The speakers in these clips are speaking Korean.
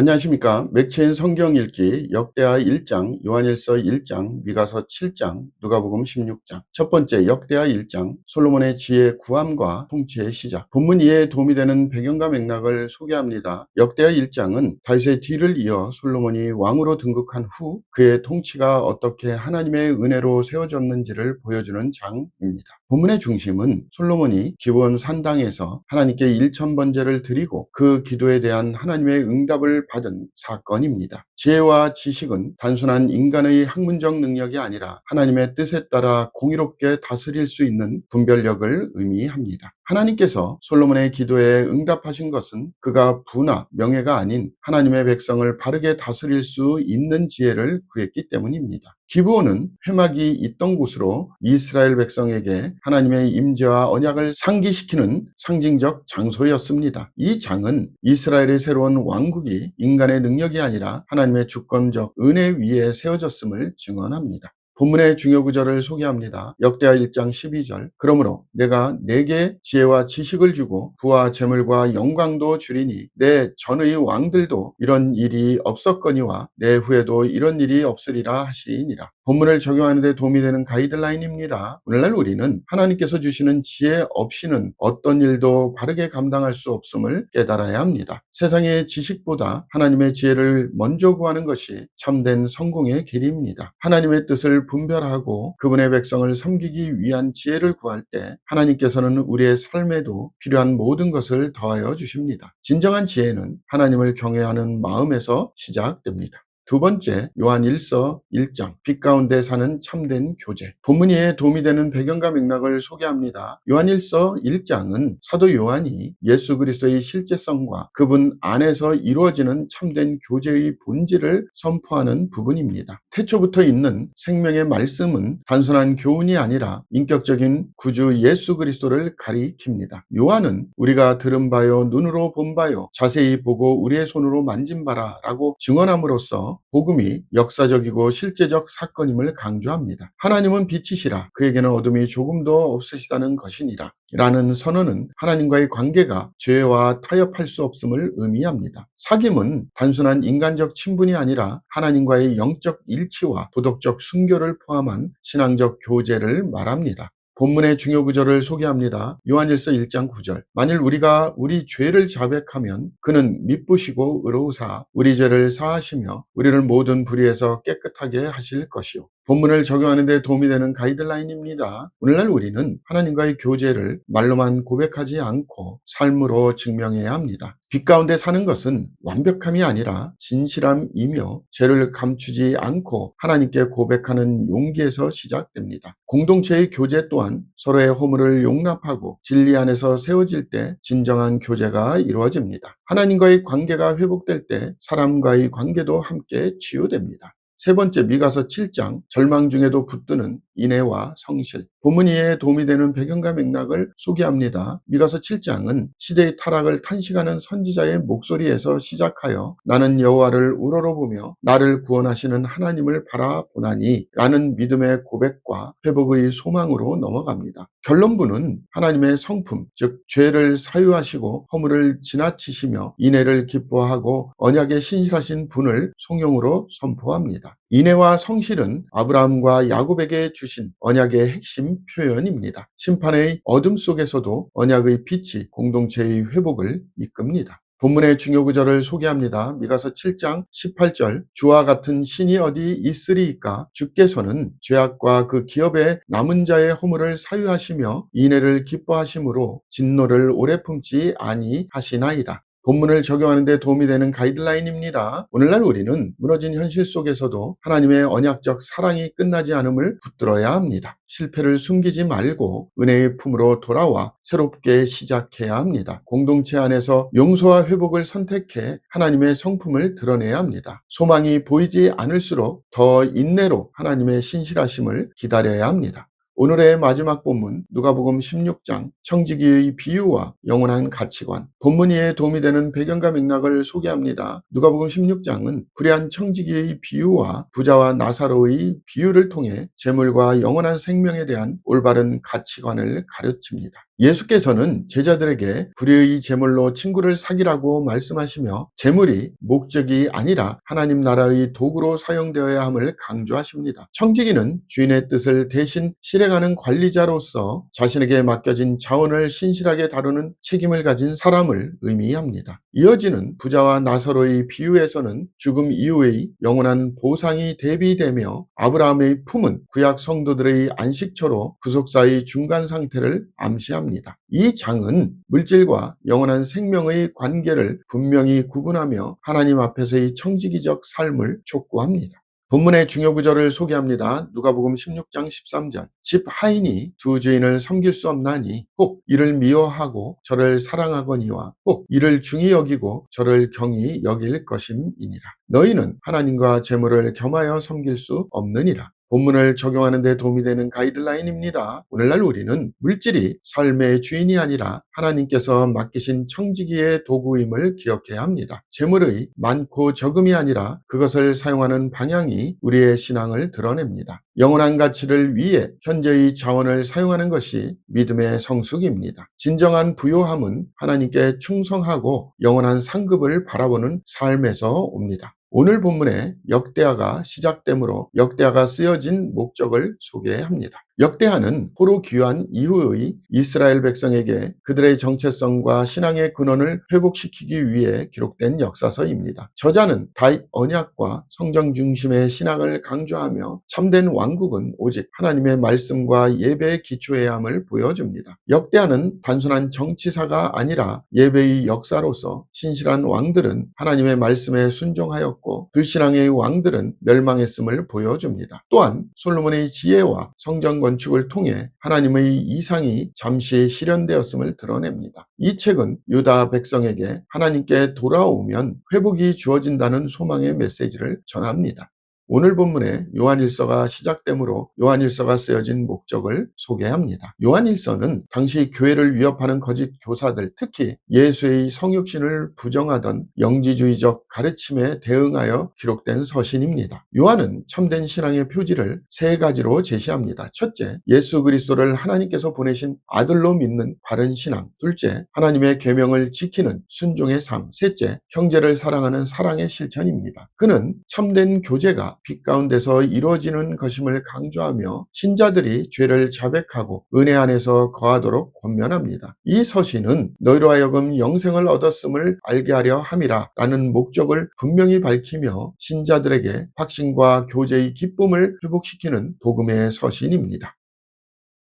안녕하십니까. 맥체인 성경 읽기 역대하 1장, 요한일서 1장, 미가서 7장, 누가복음 16장. 첫 번째 역대하 1장, 솔로몬의 지혜 구함과 통치의 시작. 본문 이해에 도움이 되는 배경과 맥락을 소개합니다. 역대하 1장은 다윗의 뒤를 이어 솔로몬이 왕으로 등극한 후 그의 통치가 어떻게 하나님의 은혜로 세워졌는지를 보여주는 장입니다. 본문의 중심은 솔로몬이 기브온 산당에서 하나님께 일천번제를 드리고 그 기도에 대한 하나님의 응답을 받은 사건입니다. 지혜와 지식은 단순한 인간의 학문적 능력이 아니라 하나님의 뜻에 따라 공의롭게 다스릴 수 있는 분별력을 의미합니다. 하나님께서 솔로몬의 기도에 응답하신 것은 그가 부나 명예가 아닌 하나님의 백성을 바르게 다스릴 수 있는 지혜를 구했기 때문입니다. 기브온은 회막이 있던 곳으로 이스라엘 백성에게 하나님의 임재와 언약을 상기시키는 상징적 장소였습니다. 이 장은 이스라엘의 새로운 왕국이 인간의 능력이 아니라 하나님의 주권적 은혜 위에 세워졌음을 증언합니다. 본문의 중요 구절을 소개합니다. 역대하 1장 12절. 그러므로 내가 네게 지혜와 지식을 주고 부와 재물과 영광도 주리니 내 전의 왕들도 이런 일이 없었거니와 내 후에도 이런 일이 없으리라 하시니라. 본문을 적용하는 데 도움이 되는 가이드라인입니다. 오늘날 우리는 하나님께서 주시는 지혜 없이는 어떤 일도 바르게 감당할 수 없음을 깨달아야 합니다. 세상의 지식보다 하나님의 지혜를 먼저 구하는 것이 참된 성공의 길입니다. 하나님의 뜻을 분별하고 그분의 백성을 섬기기 위한 지혜를 구할 때 하나님께서는 우리의 삶에도 필요한 모든 것을 더하여 주십니다. 진정한 지혜는 하나님을 경외하는 마음에서 시작됩니다. 두 번째, 요한일서 1장, 빛 가운데 사는 참된 교제. 본문에 도움이 되는 배경과 맥락을 소개합니다. 요한일서 1장은 사도 요한이 예수 그리스도의 실제성과 그분 안에서 이루어지는 참된 교제의 본질을 선포하는 부분입니다. 태초부터 있는 생명의 말씀은 단순한 교훈이 아니라 인격적인 구주 예수 그리스도를 가리킵니다. 요한은 우리가 들은 바요, 눈으로 본 바요, 자세히 보고 우리의 손으로 만진 바라 라고 증언함으로써 복음이 역사적이고 실제적 사건임을 강조합니다. 하나님은 빛이시라 그에게는 어둠이 조금도 없으시다는 것이니라 라는 선언은 하나님과의 관계가 죄와 타협할 수 없음을 의미합니다. 사귐은 단순한 인간적 친분이 아니라 하나님과의 영적 일치와 도덕적 순교를 포함한 신앙적 교제를 말합니다. 본문의 중요 구절을 소개합니다. 요한일서 1장 9절. 만일 우리가 우리 죄를 자백하면 그는 미쁘시고 의로우사 우리 죄를 사하시며 우리를 모든 불의에서 깨끗하게 하실 것이요. 본문을 적용하는 데 도움이 되는 가이드라인입니다. 오늘날 우리는 하나님과의 교제를 말로만 고백하지 않고 삶으로 증명해야 합니다. 빛 가운데 사는 것은 완벽함이 아니라 진실함이며 죄를 감추지 않고 하나님께 고백하는 용기에서 시작됩니다. 공동체의 교제 또한 서로의 허물을 용납하고 진리 안에서 세워질 때 진정한 교제가 이루어집니다. 하나님과의 관계가 회복될 때 사람과의 관계도 함께 치유됩니다. 세 번째, 미가서 7장, 절망 중에도 붙드는 인애와 성실. 본문 이해에 도움이 되는 배경과 맥락을 소개합니다. 미가서 7장은 시대의 타락을 탄식하는 선지자의 목소리에서 시작하여 나는 여호와를 우러러보며 나를 구원하시는 하나님을 바라보나니 라는 믿음의 고백과 회복의 소망으로 넘어갑니다. 결론부는 하나님의 성품, 즉 죄를 사유하시고 허물을 지나치시며 인애를 기뻐하고 언약에 신실하신 분을 성령으로 선포합니다. 인애와 성실은 아브라함과 야곱에게 주신 언약의 핵심 표현입니다. 심판의 어둠 속에서도 언약의 빛이 공동체의 회복을 이끕니다. 본문의 중요 구절을 소개합니다. 미가서 7장 18절. 주와 같은 신이 어디 있으리이까? 주께서는 죄악과 그 기업의 남은 자의 허물을 사유하시며 인애를 기뻐하심으로 진노를 오래 품지 아니하시나이다. 본문을 적용하는 데 도움이 되는 가이드라인입니다. 오늘날 우리는 무너진 현실 속에서도 하나님의 언약적 사랑이 끝나지 않음을 붙들어야 합니다. 실패를 숨기지 말고 은혜의 품으로 돌아와 새롭게 시작해야 합니다. 공동체 안에서 용서와 회복을 선택해 하나님의 성품을 드러내야 합니다. 소망이 보이지 않을수록 더 인내로 하나님의 신실하심을 기다려야 합니다. 오늘의 마지막 본문 누가복음 16장 청지기의 비유와 영원한 가치관. 본문 이해에 도움이 되는 배경과 맥락을 소개합니다. 누가복음 16장은 불의한 청지기의 비유와 부자와 나사로의 비유를 통해 재물과 영원한 생명에 대한 올바른 가치관을 가르칩니다. 예수께서는 제자들에게 불의의 제물로 친구를 사귀라고 말씀하시며 제물이 목적이 아니라 하나님 나라의 도구로 사용되어야 함을 강조하십니다. 청지기는 주인의 뜻을 대신 실행하는 관리자로서 자신에게 맡겨진 자원을 신실하게 다루는 책임을 가진 사람을 의미합니다. 이어지는 부자와 나사로의 비유에서는 죽음 이후의 영원한 보상이 대비되며 아브라함의 품은 구약 성도들의 안식처로 구속사의 중간 상태를 암시합니다. 이 장은 물질과 영원한 생명의 관계를 분명히 구분하며 하나님 앞에서의 청지기적 삶을 촉구합니다. 본문의 중요 구절을 소개합니다. 누가복음 16장 13절. 집 하인이 두 주인을 섬길 수 없나니 혹 이를 미워하고 저를 사랑하거니와 혹 이를 중히 여기고 저를 경히 여길 것임이니라. 너희는 하나님과 재물을 겸하여 섬길 수 없느니라. 본문을 적용하는 데 도움이 되는 가이드라인입니다. 오늘날 우리는 물질이 삶의 주인이 아니라 하나님께서 맡기신 청지기의 도구임을 기억해야 합니다. 재물의 많고 적음이 아니라 그것을 사용하는 방향이 우리의 신앙을 드러냅니다. 영원한 가치를 위해 현재의 자원을 사용하는 것이 믿음의 성숙입니다. 진정한 부요함은 하나님께 충성하고 영원한 상급을 바라보는 삶에서 옵니다. 오늘 본문에 역대하가 시작되므로 역대하가 쓰여진 목적을 소개합니다. 역대하는 포로 귀환 이후의 이스라엘 백성에게 그들의 정체성과 신앙의 근원을 회복시키기 위해 기록된 역사서입니다. 저자는 다윗 언약과 성경 중심의 신앙을 강조하며 참된 왕국은 오직 하나님의 말씀과 예배에 기초해야 함을 보여줍니다. 역대하는 단순한 정치사가 아니라 예배의 역사로서 신실한 왕들은 하나님의 말씀에 순종하였고 불신앙의 왕들은 멸망했음을 보여줍니다. 또한 솔로몬의 지혜와 성전 건축을 통해 하나님의 이상이 잠시 실현되었음을 드러냅니다. 이 책은 유다 백성에게 하나님께 돌아오면 회복이 주어진다는 소망의 메시지를 전합니다. 오늘 본문에 요한일서가 시작되므로 요한일서가 쓰여진 목적을 소개합니다. 요한일서는 당시 교회를 위협하는 거짓 교사들, 특히 예수의 성육신을 부정하던 영지주의적 가르침에 대응하여 기록된 서신입니다. 요한은 참된 신앙의 표지를 세 가지로 제시합니다. 첫째, 예수 그리스도를 하나님께서 보내신 아들로 믿는 바른 신앙. 둘째, 하나님의 계명을 지키는 순종의 삶. 셋째, 형제를 사랑하는 사랑의 실천입니다. 그는 참된 교제가 빛 가운데서 이루어지는 것임을 강조하며 신자들이 죄를 자백하고 은혜 안에서 거하도록 권면합니다. 이 서신은 너희로 하여금 영생을 얻었음을 알게 하려 함이라 라는 목적을 분명히 밝히며 신자들에게 확신과 교제의 기쁨을 회복시키는 복음의 서신입니다.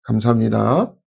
감사합니다.